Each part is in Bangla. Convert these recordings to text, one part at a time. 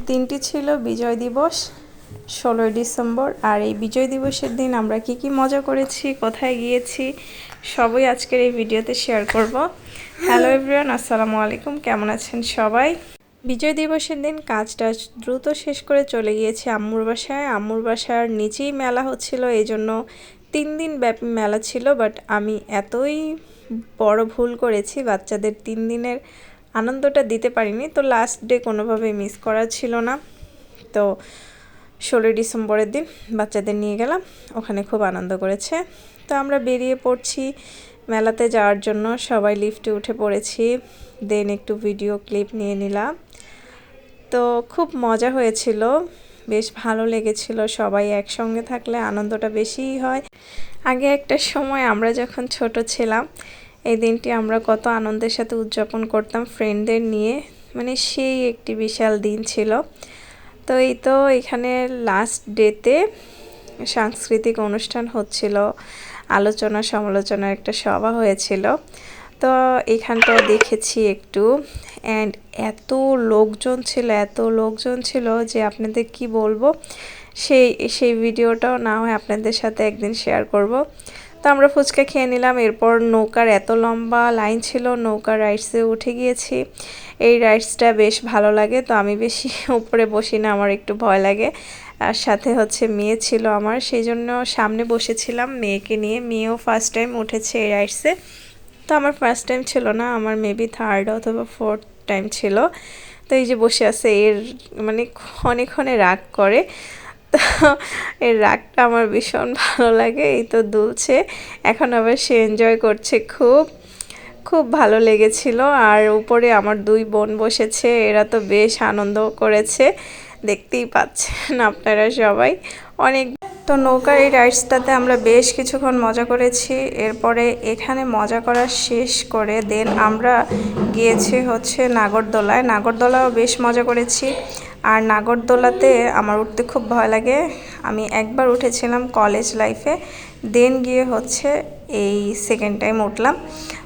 দিনটি ছিল বিজয় দিবস ১৬ই ডিসেম্বর। আর এই বিজয় দিবসের দিন আমরা কি মজা করেছি, কোথায় গিয়েছি, সবই আজকের এই ভিডিওতে শেয়ার করব। হ্যালো এভরিওয়ান, আসসালামু আলাইকুম। কেমন আছেন সবাই? বিজয় দিবসের দিন কাজটা দ্রুত শেষ করে চলে গিয়েছি আম্মুর বাসায়। আম্মুর বাসার নিচেই মেলা হচ্ছিল, এই জন্য 3 দিন ব্যাপী মেলা ছিল। বাট আমি এতই বড় ভুল করেছি, বাচ্চাদের 3 দিনের আনন্দটা দিতে পারিনি। তো লাস্ট ডে কোনোভাবেই মিস করা ছিল না। তো 16ই ডিসেম্বরের দিন বাচ্চাদের নিয়ে গেলাম, ওখানে খুব আনন্দ করেছে। তো আমরা বেরিয়ে পড়ছি মেলাতে যাওয়ার জন্য, সবাই লিফটে উঠে পড়েছি। দেন একটু ভিডিও ক্লিপ নিয়ে নিলাম। তো খুব মজা হয়েছিল, বেশ ভালো লেগেছিল। সবাই একসঙ্গে থাকলে আনন্দটা বেশিই হয়। আগে একটা সময় আমরা যখন ছোট ছিলাম, এই দিনটি আমরা কত আনন্দের সাথে উদযাপন করতাম ফ্রেন্ডদের নিয়ে, মানে সেই একটি বিশাল দিন ছিল। তো এই তো এখানে লাস্ট ডেতে সাংস্কৃতিক অনুষ্ঠান হচ্ছিল, আলোচনা সমালোচনার একটা সভা হয়েছিল। তো এখানটাও দেখেছি একটু, অ্যান্ড এত লোকজন ছিল যে আপনাদের কি বলবো, সেই ভিডিওটাও না হয় আপনাদের সাথে একদিন শেয়ার করব। তো আমরা ফুচকা খেয়ে নিলাম। এরপর নৌকার এত লম্বা লাইন ছিল, নৌকার রাইডসে উঠে গিয়েছি। এই রাইডসটা বেশ ভালো লাগে, তো আমি বেশি উপরে বসি না, আমার একটু ভয় লাগে। আর সাথে হচ্ছে মেয়ে ছিল আমার, সেই জন্য সামনে বসেছিলাম মেয়েকে নিয়ে। মেয়েও ফার্স্ট টাইম উঠেছে এই রাইডসে। তো আমার ফার্স্ট টাইম ছিল না, আমার মেবি 3rd অথবা 4th টাইম ছিল। তো এই যে বসে আছে, এর মানে ক্ষণে রাগ করে। তো এর রাগটা আমার ভীষণ ভালো লাগে। এই তো দুলছে, এখন আবার সে এনজয় করছে, খুব ভালো লেগেছিল। আর উপরে আমার 2 বোন বসেছে, এরা তো বেশ আনন্দ করেছে, দেখতেই পাচ্ছেন আপনারা সবাই। অনেক তো নৌকার এই রাইডসটাতে আমরা বেশ কিছুক্ষণ মজা করেছি। এরপরে এখানে মজা করা শেষ করে দেন আমরা গিয়েছি হচ্ছে নাগরদোলাও বেশ মজা করেছি। আর নাগরদোলাতে আমার উঠতে খুব ভয় লাগে, আমি একবার উঠেছিলাম কলেজ লাইফে, দেন গিয়ে হচ্ছে এই সেকেন্ড টাইম উঠলাম।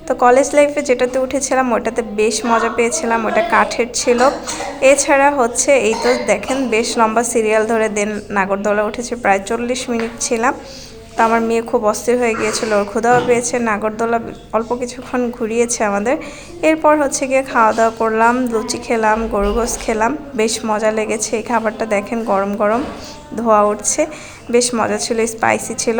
তো কলেজ লাইফে যেটাতে উঠেছিলাম ওটাতে বেশ মজা পেয়েছিলাম, ওটা কাঠের ছিল। এছাড়া হচ্ছে এই তো দেখেন বেশ লম্বা সিরিয়াল ধরে দেন নাগরদোলা উঠেছে, প্রায় 40 মিনিট ছিলাম। তো আমার মেয়ে খুব অস্থির হয়ে গিয়েছিল, ওর ক্ষুধাও পেয়েছে। নাগরদোলা অল্প কিছুক্ষণ ঘুরিয়েছে আমাদের। এরপর হচ্ছে গিয়ে খাওয়া দাওয়া করলাম, লুচি খেলাম, গরু গোশ খেলাম, বেশ মজা লেগেছে। এই খাবারটা দেখেন গরম গরম ধোয়া উঠছে, বেশ মজা ছিল, স্পাইসি ছিল।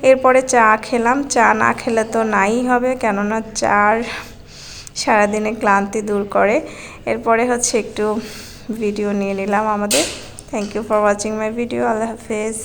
এরপরে চা খেলাম, চা না খেলে তো নাই হবে, কেননা চার সারাদিনে ক্লান্তি দূর করে। এরপরে হচ্ছে একটু ভিডিও নিয়ে নিলাম আমাদের। Thank you for watching my video. আল্লাহ হাফেজ।